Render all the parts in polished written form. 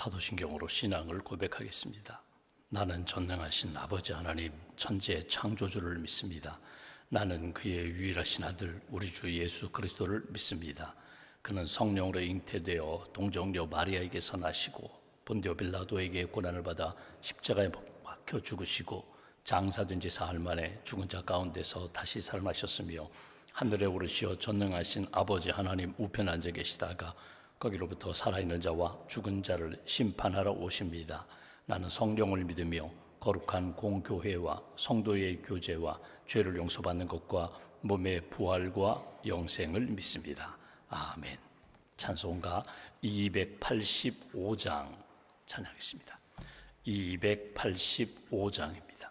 사도신경으로 신앙을 고백하겠습니다. 나는 전능하신 아버지 하나님 천지의 창조주를 믿습니다. 나는 그의 유일하신 아들 우리 주 예수 그리스도를 믿습니다. 그는 성령으로 잉태되어 동정녀 마리아에게서 나시고 본디오 빌라도에게 고난을 받아 십자가에 박혀 죽으시고 장사된 지 사흘 만에 죽은 자 가운데서 다시 살아나셨으며 하늘에 오르시어 전능하신 아버지 하나님 우편에 앉아 계시다가 거기로부터 살아있는 자와 죽은 자를 심판하러 오십니다. 나는 성령을 믿으며 거룩한 공교회와 성도의 교제와 죄를 용서받는 것과 몸의 부활과 영생을 믿습니다. 아멘. 찬송가 285장 찬양하겠습니다. 285장입니다.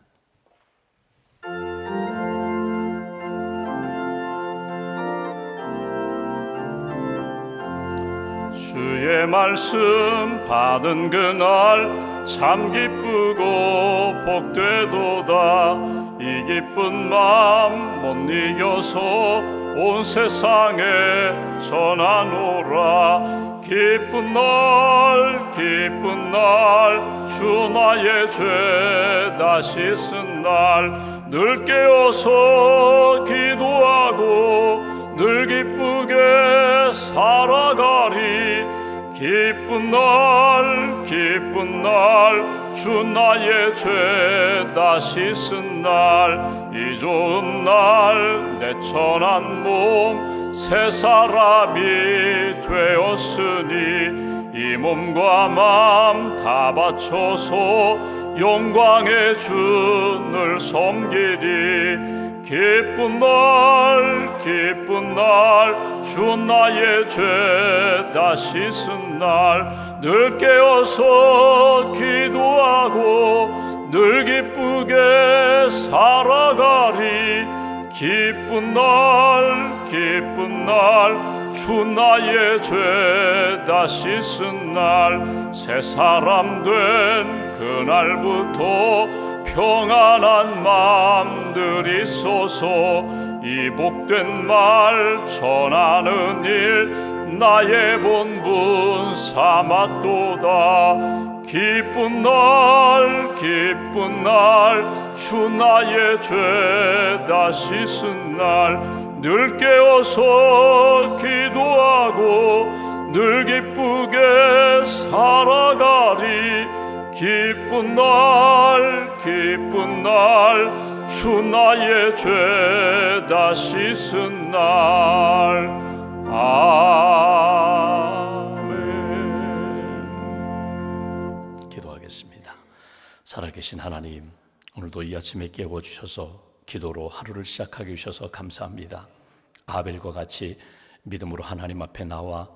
주의 말씀 받은 그날 참 기쁘고 복되도다. 이 기쁜 마음 못 이겨서 온 세상에 전하노라. 기쁜 날 주 나의 죄 다 씻은 날 늘 깨어서 기도하고 늘 기쁘게 살아가리. 기쁜 날 주 나의 죄 다 씻은 날 이 좋은 날 내 천한 몸 새 사람이 되었으니 이 몸과 마음 다 바쳐서 영광의 주를 섬기리. 기쁜 날 주 나의 죄 다 씻은 날 늘 깨어서 기도하고 늘 기쁘게 살아가리. 기쁜 날 주 나의 죄 다 씻은 날 새 사람 된 그날부터 평안한 마음들이 있어서 이 복된 말 전하는 일 나의 본분 삼았도다. 기쁜 날 주 나의 죄 다 씻은 날 늘 깨어서 기도하고 늘 기쁘게 살아가리. 기쁜 날 주 나의 죄 다 씻은 날. 아멘. 기도하겠습니다. 살아계신 하나님, 오늘도 이 아침에 깨워주셔서 기도로 하루를 시작하게 해주셔서 감사합니다. 아벨과 같이 믿음으로 하나님 앞에 나와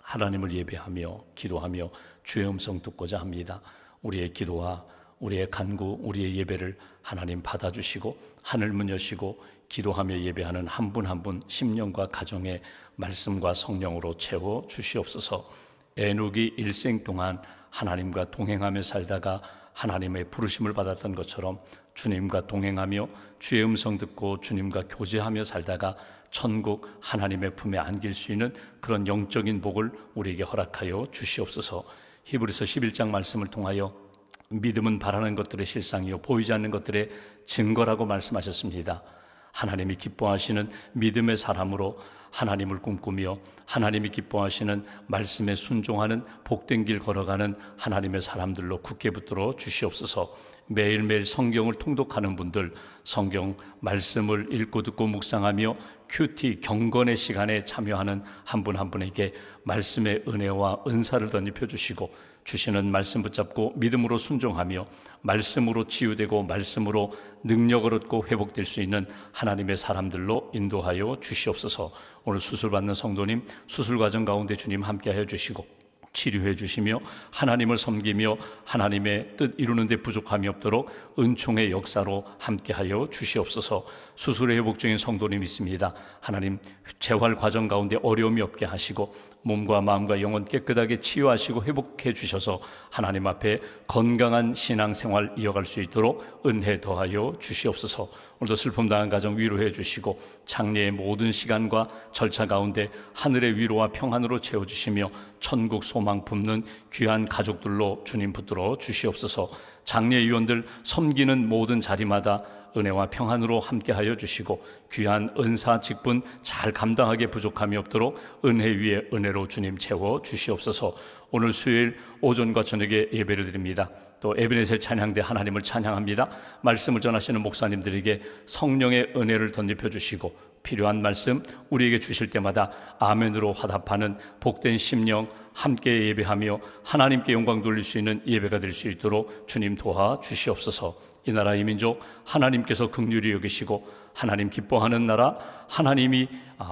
하나님을 예배하며 기도하며 주의 음성 듣고자 합니다. 우리의 기도와 우리의 간구, 우리의 예배를 하나님 받아주시고 하늘문 여시고 기도하며 예배하는 한 분 한 분 심령과 가정의 말씀과 성령으로 채워 주시옵소서. 에녹이 일생 동안 하나님과 동행하며 살다가 하나님의 부르심을 받았던 것처럼 주님과 동행하며 주의 음성 듣고 주님과 교제하며 살다가 천국 하나님의 품에 안길 수 있는 그런 영적인 복을 우리에게 허락하여 주시옵소서. 히브리서 11장 말씀을 통하여 믿음은 바라는 것들의 실상이요 보이지 않는 것들의 증거라고 말씀하셨습니다. 하나님이 기뻐하시는 믿음의 사람으로 하나님을 꿈꾸며 하나님이 기뻐하시는 말씀에 순종하는 복된 길 걸어가는 하나님의 사람들로 굳게 붙들어 주시옵소서. 매일매일 성경을 통독하는 분들, 성경 말씀을 읽고 듣고 묵상하며 큐티 경건의 시간에 참여하는 한 분 한 분에게 말씀의 은혜와 은사를 덧입혀 주시고 주시는 말씀 붙잡고 믿음으로 순종하며 말씀으로 치유되고 말씀으로 능력을 얻고 회복될 수 있는 하나님의 사람들로 인도하여 주시옵소서. 오늘 수술받는 성도님 수술 과정 가운데 주님 함께하여 주시고 치료해 주시며 하나님을 섬기며 하나님의 뜻 이루는 데 부족함이 없도록 은총의 역사로 함께하여 주시옵소서. 수술의 회복 중인 성도님 있습니다. 하나님 재활 과정 가운데 어려움이 없게 하시고 몸과 마음과 영혼 깨끗하게 치유하시고 회복해 주셔서 하나님 앞에 건강한 신앙생활 이어갈 수 있도록 은혜 더하여 주시옵소서. 오늘도 슬픔 당한 가정 위로해 주시고 장례의 모든 시간과 절차 가운데 하늘의 위로와 평안으로 채워주시며 천국 소망 품는 귀한 가족들로 주님 붙들어 주시옵소서. 장례위원들 섬기는 모든 자리마다 은혜와 평안으로 함께하여 주시고 귀한 은사 직분 잘 감당하게 부족함이 없도록 은혜 위에 은혜로 주님 채워 주시옵소서. 오늘 수요일 오전과 저녁에 예배를 드립니다. 또 에베네셀 찬양대 하나님을 찬양합니다. 말씀을 전하시는 목사님들에게 성령의 은혜를 덧입혀 주시고 필요한 말씀 우리에게 주실 때마다 아멘으로 화답하는 복된 심령 함께 예배하며 하나님께 영광 돌릴 수 있는 예배가 될 수 있도록 주님 도와 주시옵소서. 이 나라 이 민족 하나님께서 긍휼히 여기시고 하나님 기뻐하는 나라, 하나님이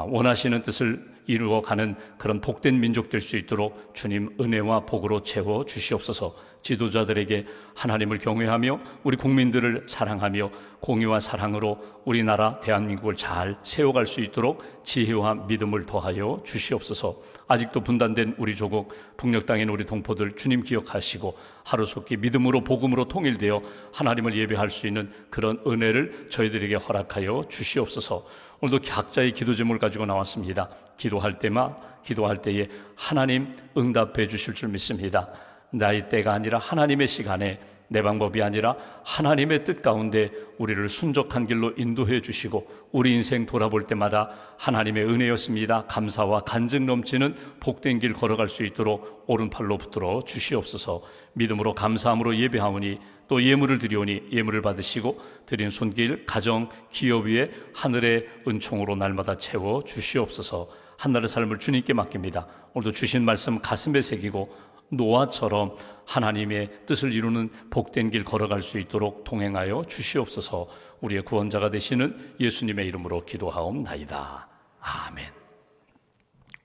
원하시는 뜻을 이루어가는 그런 복된 민족 될 수 있도록 주님 은혜와 복으로 채워 주시옵소서. 지도자들에게 하나님을 경외하며 우리 국민들을 사랑하며 공의와 사랑으로 우리나라 대한민국을 잘 세워갈 수 있도록 지혜와 믿음을 더하여 주시옵소서. 아직도 분단된 우리 조국, 북녘 땅인 우리 동포들 주님 기억하시고 하루속히 믿음으로 복음으로 통일되어 하나님을 예배할 수 있는 그런 은혜를 저희들에게 허락하여 주시옵소서. 오늘도 각자의 기도 제목을 가지고 나왔습니다. 기도할 때에 하나님 응답해 주실 줄 믿습니다. 나의 때가 아니라 하나님의 시간에, 내 방법이 아니라 하나님의 뜻 가운데 우리를 순적한 길로 인도해 주시고 우리 인생 돌아볼 때마다 하나님의 은혜였습니다. 감사와 간증 넘치는 복된 길 걸어갈 수 있도록 오른팔로 붙들어 주시옵소서. 믿음으로 감사함으로 예배하오니 또 예물을 드리오니 예물을 받으시고 드린 손길, 가정, 기업 위에 하늘의 은총으로 날마다 채워 주시옵소서. 한나라의 삶을 주님께 맡깁니다. 오늘도 주신 말씀 가슴에 새기고 노아처럼 하나님의 뜻을 이루는 복된 길 걸어갈 수 있도록 동행하여 주시옵소서. 우리의 구원자가 되시는 예수님의 이름으로 기도하옵나이다. 아멘.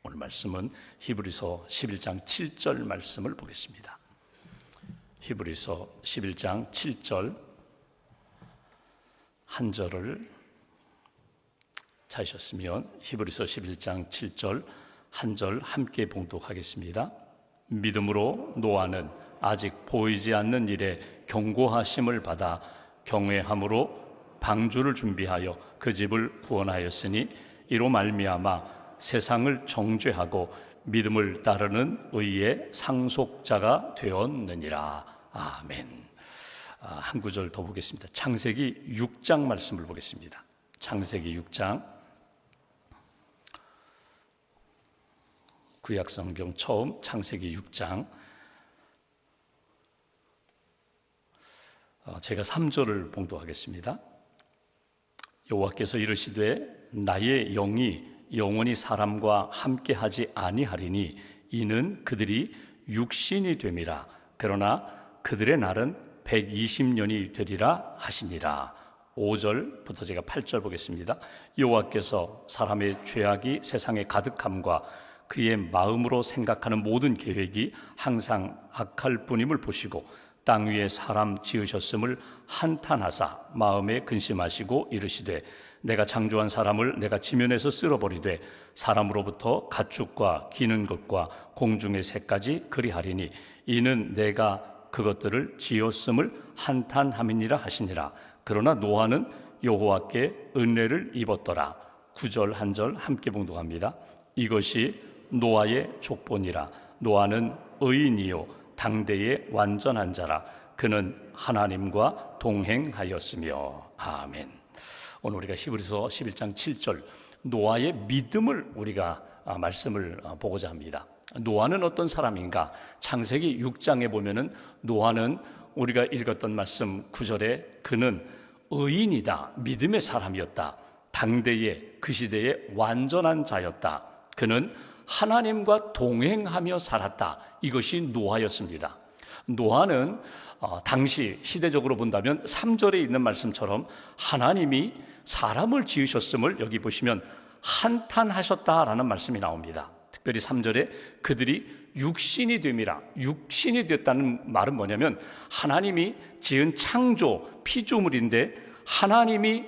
오늘 말씀은 히브리서 11장 7절 말씀을 보겠습니다. 히브리서 11장 7절 한 절을 찾으셨으면 히브리서 11장 7절 한 절 함께 봉독하겠습니다. 믿음으로 노아는 아직 보이지 않는 일에 경고하심을 받아 경외함으로 방주를 준비하여 그 집을 구원하였으니 이로 말미암아 세상을 정죄하고 믿음을 따르는 의의 상속자가 되었느니라. 아멘. 한 구절 더 보겠습니다. 창세기 6장 말씀을 보겠습니다. 창세기 6장 구약성경 처음 창세기 6장 제가 3절을 봉독하겠습니다. 여호와께서 이르시되 나의 영이 영원히 사람과 함께하지 아니하리니 이는 그들이 육신이 됨이라. 그러나 그들의 날은 120년이 되리라 하시니라. 5절부터 제가 8절 보겠습니다. 여호와께서 사람의 죄악이 세상에 가득함과 그의 마음으로 생각하는 모든 계획이 항상 악할 뿐임을 보시고 땅 위에 사람 지으셨음을 한탄하사 마음에 근심하시고 이르시되 내가 창조한 사람을 내가 지면에서 쓸어버리되 사람으로부터 가축과 기는 것과 공중의 새까지 그리하리니 이는 내가 그것들을 지었음을 한탄함이니라 하시니라. 그러나 노아는 여호와께 은혜를 입었더라. 9절 한 절 함께 봉독합니다. 이것이 노아의 족본이라. 노아는 의인이요 당대의 완전한 자라. 그는 하나님과 동행하였으며. 아멘. 오늘 우리가 히브리서 11장 7절 노아의 믿음을 우리가 말씀을 보고자 합니다. 노아는 어떤 사람인가? 창세기 6장에 보면은 노아는 우리가 읽었던 말씀 9절에 그는 의인이다. 믿음의 사람이었다. 당대의 그 시대의 완전한 자였다. 그는 하나님과 동행하며 살았다. 이것이 노아였습니다. 노아는 당시 시대적으로 본다면 3절에 있는 말씀처럼 하나님이 사람을 지으셨음을 여기 보시면 한탄하셨다라는 말씀이 나옵니다. 특별히 3절에 그들이 육신이 됨이라. 육신이 됐다는 말은 뭐냐면 하나님이 지은 창조 피조물인데 하나님이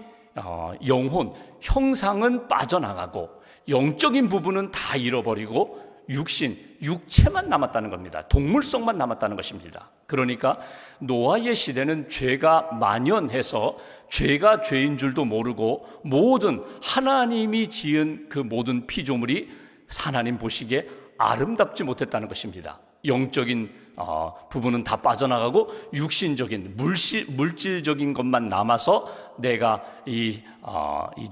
영혼, 형상은 빠져나가고 영적인 부분은 다 잃어버리고 육체만 남았다는 겁니다. 동물성만 남았다는 것입니다. 그러니까 노아의 시대는 죄가 만연해서 죄가 죄인 줄도 모르고 모든 하나님이 지은 그 모든 피조물이 하나님 보시기에 아름답지 못했다는 것입니다. 영적인 부분은 다 빠져나가고 육신적인 물질적인 것만 남아서 내가 이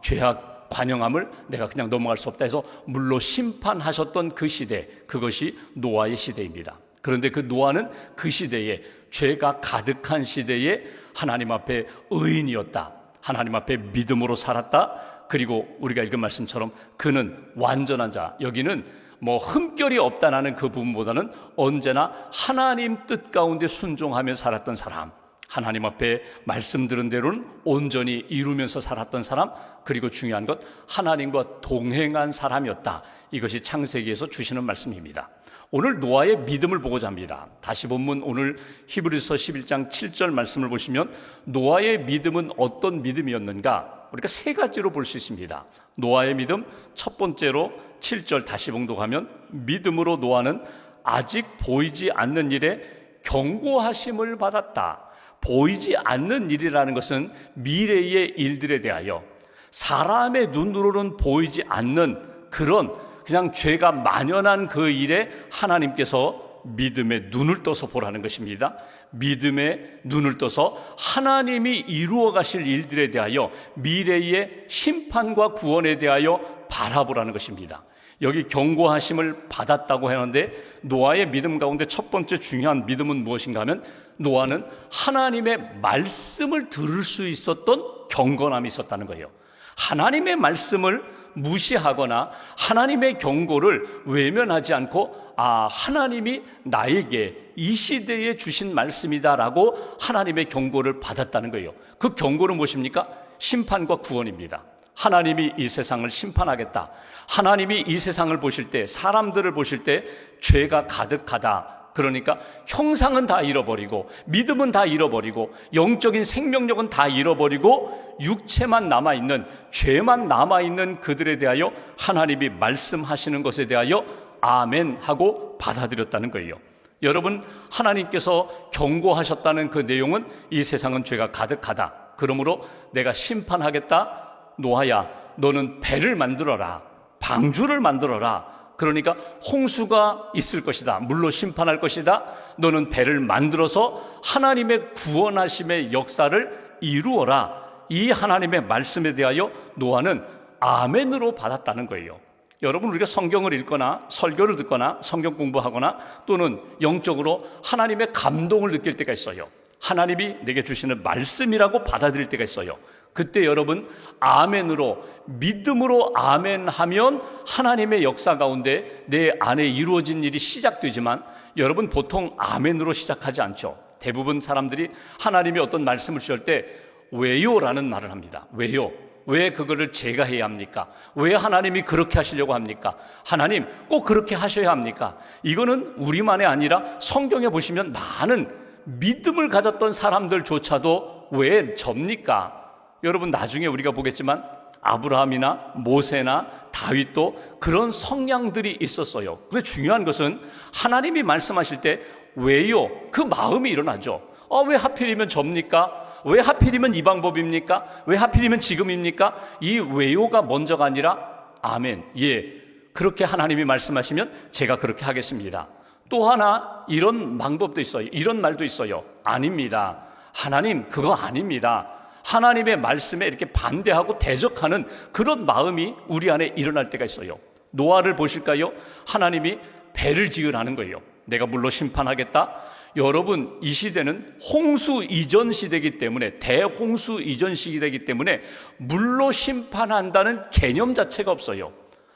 죄악 관영함을 내가 그냥 넘어갈 수 없다 해서 물로 심판하셨던 그 시대, 그것이 노아의 시대입니다. 그런데 그 노아는 그 시대에 죄가 가득한 시대에 하나님 앞에 의인이었다, 하나님 앞에 믿음으로 살았다. 그리고 우리가 읽은 말씀처럼 그는 완전한 자, 여기는 뭐 흠결이 없다라는 그 부분보다는 언제나 하나님 뜻 가운데 순종하며 살았던 사람, 하나님 앞에 말씀 들은 대로는 온전히 이루면서 살았던 사람, 그리고 중요한 것 하나님과 동행한 사람이었다. 이것이 창세기에서 주시는 말씀입니다. 오늘 노아의 믿음을 보고자 합니다. 다시 본문 오늘 히브리서 11장 7절 말씀을 보시면 노아의 믿음은 어떤 믿음이었는가? 우리가 세 가지로 볼 수 있습니다. 노아의 믿음, 첫 번째로 7절 다시 봉독하면 믿음으로 노아는 아직 보이지 않는 일에 경고하심을 받았다. 보이지 않는 일이라는 것은 미래의 일들에 대하여 사람의 눈으로는 보이지 않는 그런 그냥 죄가 만연한 그 일에 하나님께서 믿음의 눈을 떠서 보라는 것입니다. 믿음의 눈을 떠서 하나님이 이루어 가실 일들에 대하여 미래의 심판과 구원에 대하여 바라보라는 것입니다. 여기 경고하심을 받았다고 하는데 노아의 믿음 가운데 첫 번째 중요한 믿음은 무엇인가 하면 노아는 하나님의 말씀을 들을 수 있었던 경건함이 있었다는 거예요. 하나님의 말씀을 무시하거나 하나님의 경고를 외면하지 않고 하나님이 나에게 이 시대에 주신 말씀이다라고 하나님의 경고를 받았다는 거예요. 그 경고는 무엇입니까? 심판과 구원입니다. 하나님이 이 세상을 심판하겠다. 하나님이 이 세상을 보실 때, 사람들을 보실 때 죄가 가득하다. 그러니까 형상은 다 잃어버리고 믿음은 다 잃어버리고 영적인 생명력은 다 잃어버리고 육체만 남아있는, 죄만 남아있는 그들에 대하여 하나님이 말씀하시는 것에 대하여 아멘 하고 받아들였다는 거예요. 여러분, 하나님께서 경고하셨다는 그 내용은 이 세상은 죄가 가득하다. 그러므로 내가 심판하겠다. 노아야, 너는 배를 만들어라. 방주를 만들어라. 그러니까 홍수가 있을 것이다. 물로 심판할 것이다. 너는 배를 만들어서 하나님의 구원하심의 역사를 이루어라. 이 하나님의 말씀에 대하여 노아는 아멘으로 받았다는 거예요. 여러분, 우리가 성경을 읽거나 설교를 듣거나 성경 공부하거나 또는 영적으로 하나님의 감동을 느낄 때가 있어요. 하나님이 내게 주시는 말씀이라고 받아들일 때가 있어요. 그때 여러분 아멘으로, 믿음으로 아멘하면 하나님의 역사 가운데 내 안에 이루어진 일이 시작되지만 여러분 보통 아멘으로 시작하지 않죠. 대부분 사람들이 하나님이 어떤 말씀을 주실 때 왜요? 라는 말을 합니다. 왜요? 왜 그거를 제가 해야 합니까? 왜 하나님이 그렇게 하시려고 합니까? 하나님 꼭 그렇게 하셔야 합니까? 이거는 우리만이 아니라 성경에 보시면 많은 믿음을 가졌던 사람들조차도 왜 접니까? 여러분, 나중에 우리가 보겠지만 아브라함이나 모세나 다윗도 그런 성향들이 있었어요. 근데 중요한 것은 하나님이 말씀하실 때 왜요? 그 마음이 일어나죠. 왜 하필이면 접니까? 왜 하필이면 이 방법입니까? 왜 하필이면 지금입니까? 이 왜요가 먼저가 아니라 아멘, 예, 그렇게 하나님이 말씀하시면 제가 그렇게 하겠습니다. 또 하나 이런 방법도 있어요. 이런 말도 있어요. 아닙니다. 하나님 그거 아닙니다. 하나님의 말씀에 이렇게 반대하고 대적하는 그런 마음이 우리 안에 일어날 때가 있어요. 노아를 보실까요? 하나님이 배를 지으라는 거예요. 내가 물로 심판하겠다. 여러분, 이 시대는 홍수 이전 시대이기 때문에, 대홍수 이전 시대이기 때문에 물로 심판한다는 개념 자체가 없어요.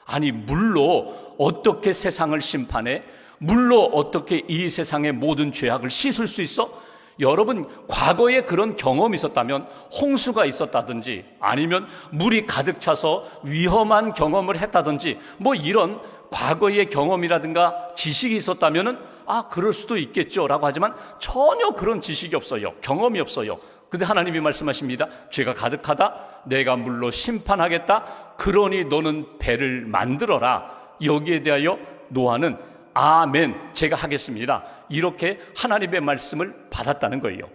아니, 물로 어떻게 세상을 심판해? 물로 어떻게 이 세상의 모든 죄악을 씻을 수 있어? 여러분, 과거에 그런 경험이 있었다면, 홍수가 있었다든지 아니면 물이 가득 차서 위험한 경험을 했다든지 뭐 이런 과거의 경험이라든가 지식이 있었다면 그럴 수도 있겠죠 라고 하지만 전혀 그런 지식이 없어요. 경험이 없어요. 근데 하나님이 말씀하십니다. 죄가 가득하다. 내가 물로 심판하겠다. 그러니 너는 배를 만들어라. 여기에 대하여 노아는 아멘, 제가 하겠습니다, 이렇게 하나님의 말씀을 받았다는 거예요.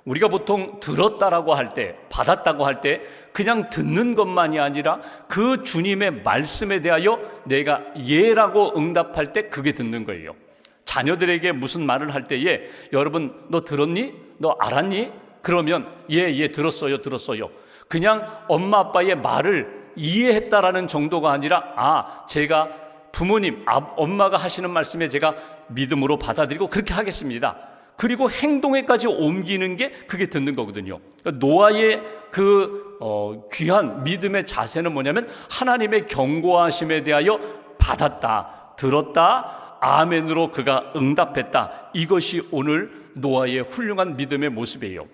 우리가 보통 들었다라고 할 때, 받았다고 할 때 그냥 듣는 것만이 아니라 그 주님의 말씀에 대하여 내가 예라고 응답할 때 그게 듣는 거예요. 자녀들에게 무슨 말을 할 때에 여러분 너 들었니? 너 알았니? 그러면 예 들었어요. 그냥 엄마 아빠의 말을 이해했다라는 정도가 아니라 제가 부모님, 엄마가 하시는 말씀에 제가 믿음으로 받아들이고 그렇게 하겠습니다, 그리고 행동에까지 옮기는 게 그게 듣는 거거든요. 그러니까 노아의 귀한 믿음의 자세는 뭐냐면 하나님의 경고하심에 대하여 받았다, 들었다, 아멘으로 그가 응답했다. 이것이 오늘 노아의 훌륭한 믿음의 모습이에요.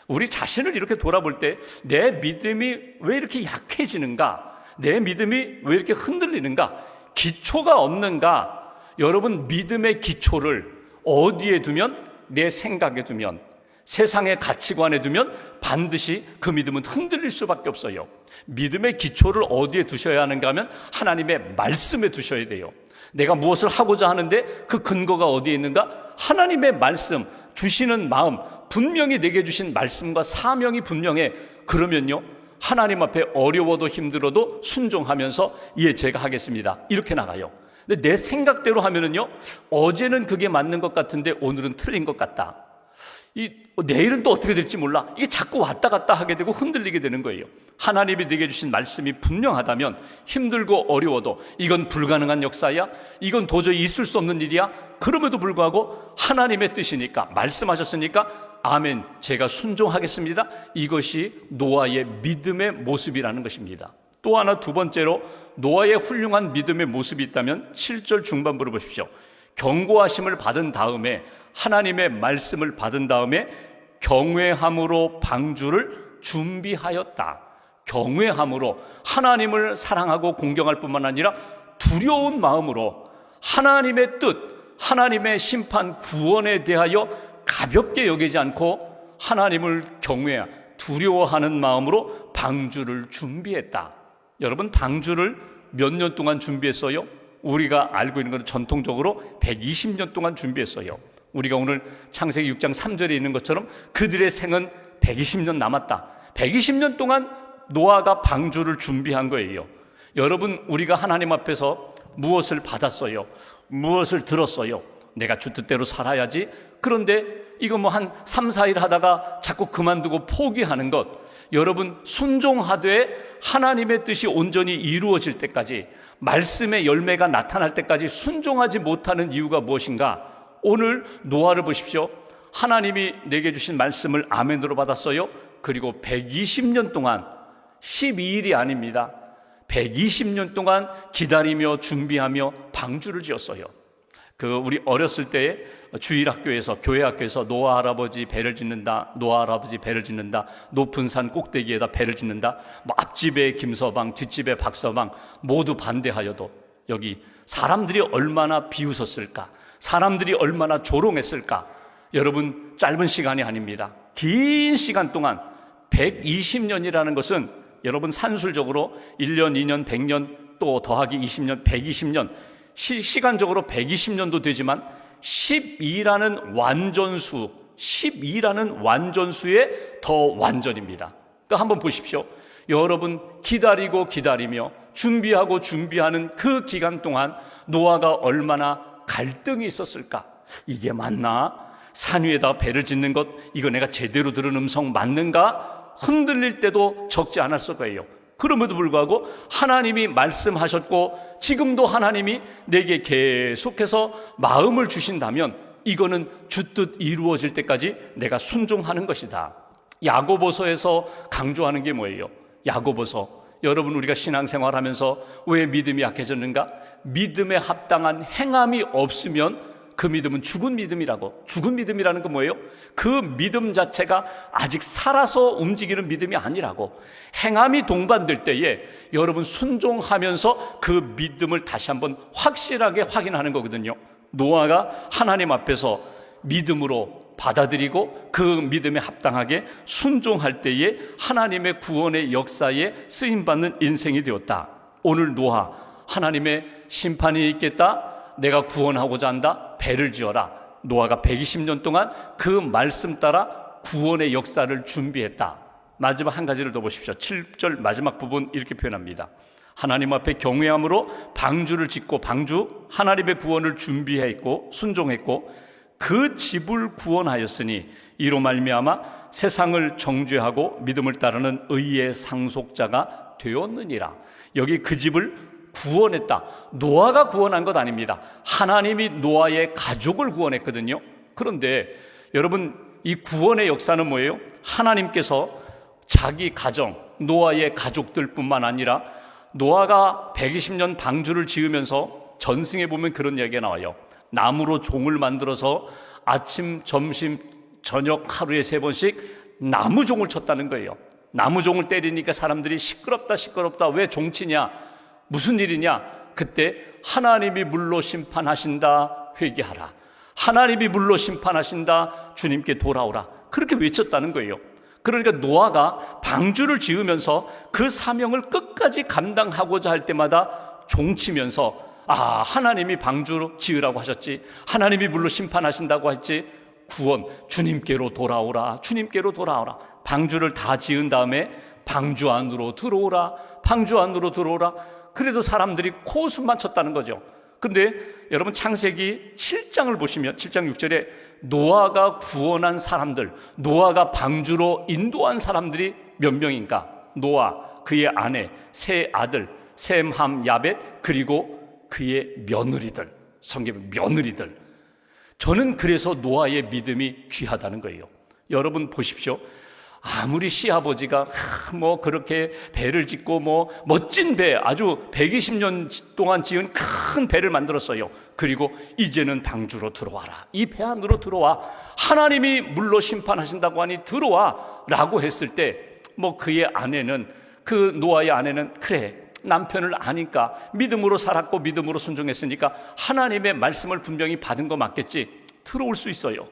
우리 자신을 이렇게 돌아볼 때 내 믿음이 왜 이렇게 약해지는가? 내 믿음이 왜 이렇게 흔들리는가? 기초가 없는가? 여러분, 믿음의 기초를 어디에 두면? 내 생각에 두면, 세상의 가치관에 두면 반드시 그 믿음은 흔들릴 수밖에 없어요. 믿음의 기초를 어디에 두셔야 하는가 하면 하나님의 말씀에 두셔야 돼요. 내가 무엇을 하고자 하는데 그 근거가 어디에 있는가? 하나님의 말씀, 주시는 마음, 분명히 내게 주신 말씀과 사명이 분명해. 그러면요, 하나님 앞에 어려워도 힘들어도 순종하면서 예, 제가 하겠습니다, 이렇게 나가요. 근데 내 생각대로 하면은요, 어제는 그게 맞는 것 같은데 오늘은 틀린 것 같다, 내일은 또 어떻게 될지 몰라, 이게 자꾸 왔다 갔다 하게 되고 흔들리게 되는 거예요. 하나님이 내게 주신 말씀이 분명하다면 힘들고 어려워도 이건 불가능한 역사야, 이건 도저히 있을 수 없는 일이야, 그럼에도 불구하고 하나님의 뜻이니까, 말씀하셨으니까 아멘, 제가 순종하겠습니다. 이것이 노아의 믿음의 모습이라는 것입니다. 또 하나, 두 번째로 노아의 훌륭한 믿음의 모습이 있다면 7절 중반부를 보십시오. 경고하심을 받은 다음에, 하나님의 말씀을 받은 다음에 경외함으로 방주를 준비하였다. 경외함으로, 하나님을 사랑하고 공경할 뿐만 아니라 두려운 마음으로 하나님의 뜻, 하나님의 심판, 구원에 대하여 가볍게 여기지 않고 하나님을 두려워하는 마음으로 방주를 준비했다. 여러분, 방주를 몇 년 동안 준비했어요? 우리가 알고 있는 것은 전통적으로 120년 동안 준비했어요. 우리가 오늘 창세기 6장 3절에 있는 것처럼 그들의 생은 120년 남았다. 120년 동안 노아가 방주를 준비한 거예요. 여러분, 우리가 하나님 앞에서 무엇을 받았어요? 무엇을 들었어요? 내가 주 뜻대로 살아야지. 그런데 이거 한 3, 4일 하다가 자꾸 그만두고 포기하는 것, 여러분, 순종하되 하나님의 뜻이 온전히 이루어질 때까지, 말씀의 열매가 나타날 때까지 순종하지 못하는 이유가 무엇인가? 오늘 노아를 보십시오. 하나님이 내게 주신 말씀을 아멘으로 받았어요. 그리고 120년 동안, 12일이 아닙니다, 120년 동안 기다리며 준비하며 방주를 지었어요. 우리 어렸을 때에 주일학교에서, 교회학교에서 노아 할아버지 배를 짓는다, 노아 할아버지 배를 짓는다, 높은 산 꼭대기에다 배를 짓는다, 앞집에 김서방, 뒷집에 박서방 모두 반대하여도 여기 사람들이 얼마나 비웃었을까, 사람들이 얼마나 조롱했을까. 여러분, 짧은 시간이 아닙니다. 긴 시간 동안 120년이라는 것은 여러분 산술적으로 1년, 2년, 100년 또 더하기 20년, 120년, 시간적으로 120년도 되지만 12라는 완전수, 12라는 완전수의 더 완전입니다. 그러니까 한번 보십시오. 여러분, 기다리며 준비하는 그 기간 동안 노아가 얼마나 갈등이 있었을까? 이게 맞나? 산 위에다 배를 짓는 것, 이거 내가 제대로 들은 음성 맞는가? 흔들릴 때도 적지 않았을 거예요. 그럼에도 불구하고 하나님이 말씀하셨고 지금도 하나님이 내게 계속해서 마음을 주신다면 이거는 주 뜻 이루어질 때까지 내가 순종하는 것이다. 야고보서에서 강조하는 게 뭐예요? 야고보서, 여러분, 우리가 신앙생활하면서 왜 믿음이 약해졌는가? 믿음에 합당한 행함이 없으면 그 믿음은 죽은 믿음이라고. 죽은 믿음이라는 건 뭐예요? 그 믿음 자체가 아직 살아서 움직이는 믿음이 아니라고. 행함이 동반될 때에 여러분 순종하면서 그 믿음을 다시 한번 확실하게 확인하는 거거든요. 노아가 하나님 앞에서 믿음으로 받아들이고 그 믿음에 합당하게 순종할 때에 하나님의 구원의 역사에 쓰임받는 인생이 되었다. 오늘 노아, 하나님의 심판이 있겠다, 내가 구원하고자 한다. 배를 지어라. 노아가 120년 동안 그 말씀 따라 구원의 역사를 준비했다. 마지막 한 가지를 더 보십시오. 7절 마지막 부분 이렇게 표현합니다. 하나님 앞에 경외함으로 방주를 짓고, 방주 하나님의 구원을 준비했고 순종했고 그 집을 구원하였으니 이로 말미암아 세상을 정죄하고 믿음을 따르는 의의 상속자가 되었느니라. 여기 그 집을 구원했다. 노아가 구원한 것 아닙니다. 하나님이 노아의 가족을 구원했거든요. 그런데 여러분, 이 구원의 역사는 뭐예요? 하나님께서 자기 가정, 노아의 가족들뿐만 아니라 노아가 120년 방주를 지으면서 전승에 보면 그런 이야기가 나와요. 나무로 종을 만들어서 아침, 점심, 저녁 하루에 3번씩 나무종을 쳤다는 거예요. 나무종을 때리니까 사람들이 시끄럽다 시끄럽다, 왜 종치냐, 무슨 일이냐. 그때 하나님이 물로 심판하신다, 회개하라. 하나님이 물로 심판하신다, 주님께 돌아오라. 그렇게 외쳤다는 거예요. 그러니까 노아가 방주를 지으면서 그 사명을 끝까지 감당하고자 할 때마다 종치면서, 아, 하나님이 방주로 지으라고 하셨지, 하나님이 물로 심판하신다고 했지, 구원, 주님께로 돌아오라, 주님께로 돌아오라. 방주를 다 지은 다음에 방주 안으로 들어오라, 방주 안으로 들어오라. 그래도 사람들이 코웃음만 쳤다는 거죠. 근데 여러분, 창세기 7장을 보시면 7장 6절에 노아가 구원한 사람들, 노아가 방주로 인도한 사람들이 몇 명인가? 노아, 그의 아내, 세 아들 셈, 함, 야벳, 그리고 그의 며느리들, 성경의 며느리들. 저는 그래서 노아의 믿음이 귀하다는 거예요. 여러분 보십시오. 아무리 시아버지가 뭐 그렇게 배를 짓고 뭐 멋진 배, 아주 120년 동안 지은 큰 배를 만들었어요. 그리고 이제는 방주로 들어와라, 이 배 안으로 들어와, 하나님이 물로 심판하신다고 하니 들어와 라고 했을 때, 뭐 그의 아내는, 그 노아의 아내는, 그래, 남편을 아니까 믿음으로 살았고 믿음으로 순종했으니까 하나님의 말씀을 분명히 받은 거 맞겠지, 들어올 수 있어요.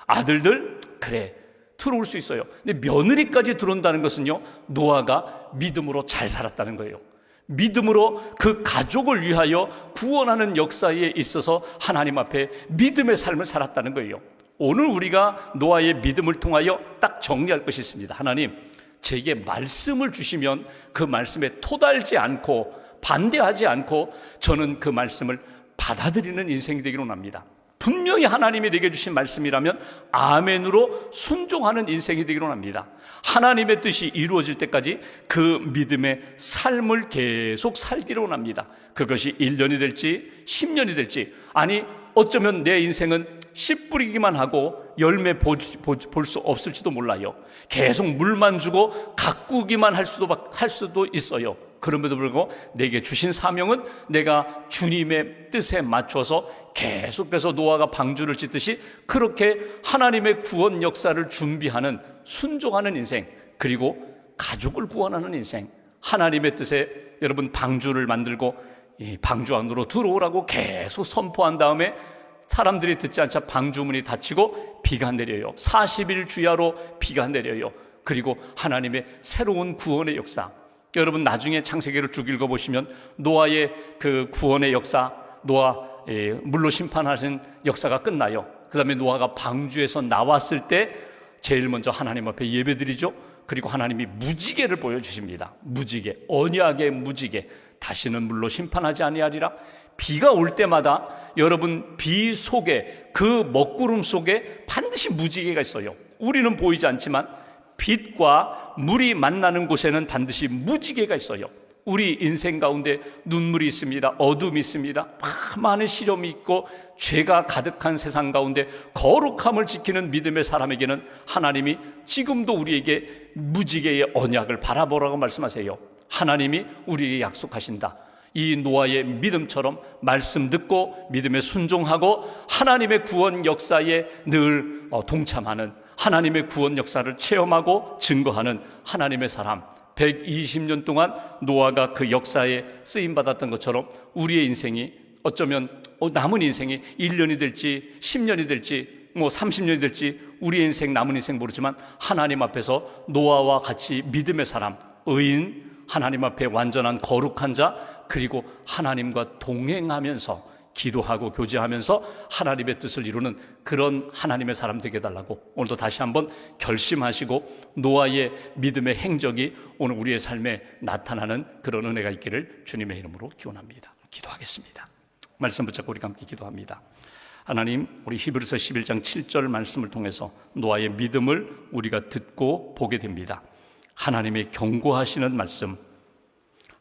아들들, 그래, 들어올 수 있어요. 근데 며느리까지 들어온다는 것은요, 노아가 믿음으로 잘 살았다는 거예요. 믿음으로 그 가족을 위하여 구원하는 역사에 있어서 하나님 앞에 믿음의 삶을 살았다는 거예요. 오늘 우리가 노아의 믿음을 통하여 딱 정리할 것이 있습니다. 하나님, 제게 말씀을 주시면 그 말씀에 토달지 않고 반대하지 않고 저는 그 말씀을 받아들이는 인생이 되기로 합니다. 분명히 하나님이 내게 주신 말씀이라면 아멘으로 순종하는 인생이 되기로 합니다. 하나님의 뜻이 이루어질 때까지 그 믿음의 삶을 계속 살기로 합니다. 그것이 1년이 될지 10년이 될지, 아니 어쩌면 내 인생은 씨 뿌리기만 하고 열매 볼 수 없을지도 몰라요. 계속 물만 주고 가꾸기만 할 수도 있어요. 그럼에도 불구하고 내게 주신 사명은 내가 주님의 뜻에 맞춰서 계속해서 노아가 방주를 짓듯이 그렇게 하나님의 구원 역사를 준비하는, 순종하는 인생, 그리고 가족을 구원하는 인생. 하나님의 뜻에 여러분 방주를 만들고 이 방주 안으로 들어오라고 계속 선포한 다음에 사람들이 듣지 않자 방주문이 닫히고 비가 내려요. 40일 주야로 비가 내려요. 그리고 하나님의 새로운 구원의 역사. 여러분 나중에 창세기를 쭉 읽어보시면 노아의 그 구원의 역사, 노아 물로 심판하신 역사가 끝나요. 그 다음에 노아가 방주에서 나왔을 때 제일 먼저 하나님 앞에 예배드리죠. 그리고 하나님이 무지개를 보여주십니다. 무지개, 언약의 무지개. 다시는 물로 심판하지 아니하리라. 비가 올 때마다 여러분 비 속에, 그 먹구름 속에 반드시 무지개가 있어요. 우리는 보이지 않지만 빛과 물이 만나는 곳에는 반드시 무지개가 있어요. 우리 인생 가운데 눈물이 있습니다. 어둠이 있습니다. 많은 시련이 있고 죄가 가득한 세상 가운데 거룩함을 지키는 믿음의 사람에게는 하나님이 지금도 우리에게 무지개의 언약을 바라보라고 말씀하세요. 하나님이 우리에게 약속하신다. 이 노아의 믿음처럼 말씀 듣고 믿음에 순종하고 하나님의 구원 역사에 늘 동참하는, 하나님의 구원 역사를 체험하고 증거하는 하나님의 사람, 120년 동안 노아가 그 역사에 쓰임받았던 것처럼 우리의 인생이 어쩌면 남은 인생이 1년이 될지 10년이 될지 뭐 30년이 될지 우리의 인생, 남은 인생 모르지만 하나님 앞에서 노아와 같이 믿음의 사람, 의인, 하나님 앞에 완전한 거룩한 자, 그리고 하나님과 동행하면서 기도하고 교제하면서 하나님의 뜻을 이루는 그런 하나님의 사람 되게 해달라고 오늘도 다시 한번 결심하시고 노아의 믿음의 행적이 오늘 우리의 삶에 나타나는 그런 은혜가 있기를 주님의 이름으로 기원합니다. 기도하겠습니다. 말씀 붙잡고 우리가 함께 기도합니다. 하나님, 우리 히브리서 11장 7절 말씀을 통해서 노아의 믿음을 우리가 듣고 보게 됩니다. 하나님의 경고하시는 말씀,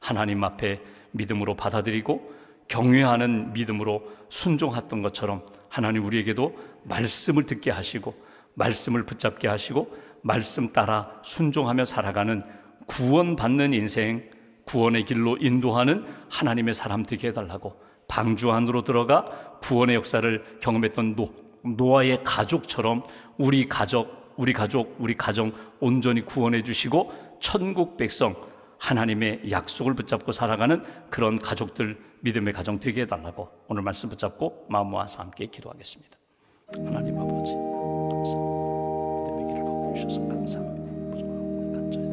하나님 앞에 믿음으로 받아들이고 경외하는 믿음으로 순종했던 것처럼 하나님 우리에게도 말씀을 듣게 하시고 말씀을 붙잡게 하시고 말씀 따라 순종하며 살아가는 구원받는 인생, 구원의 길로 인도하는 하나님의 사람 되게 해달라고, 방주 안으로 들어가 구원의 역사를 경험했던 노아의 가족처럼 우리 가정 온전히 구원해 주시고 천국 백성 하나님의 약속을 붙잡고 살아가는 그런 가족들, 믿음의 가정 되게 해달라고 오늘 말씀 붙잡고 마음 모아서 함께 기도하겠습니다. 하나님 아버지, 감사합니다. 믿음의 길을 걷고 주셔서 감사합니다. 간절히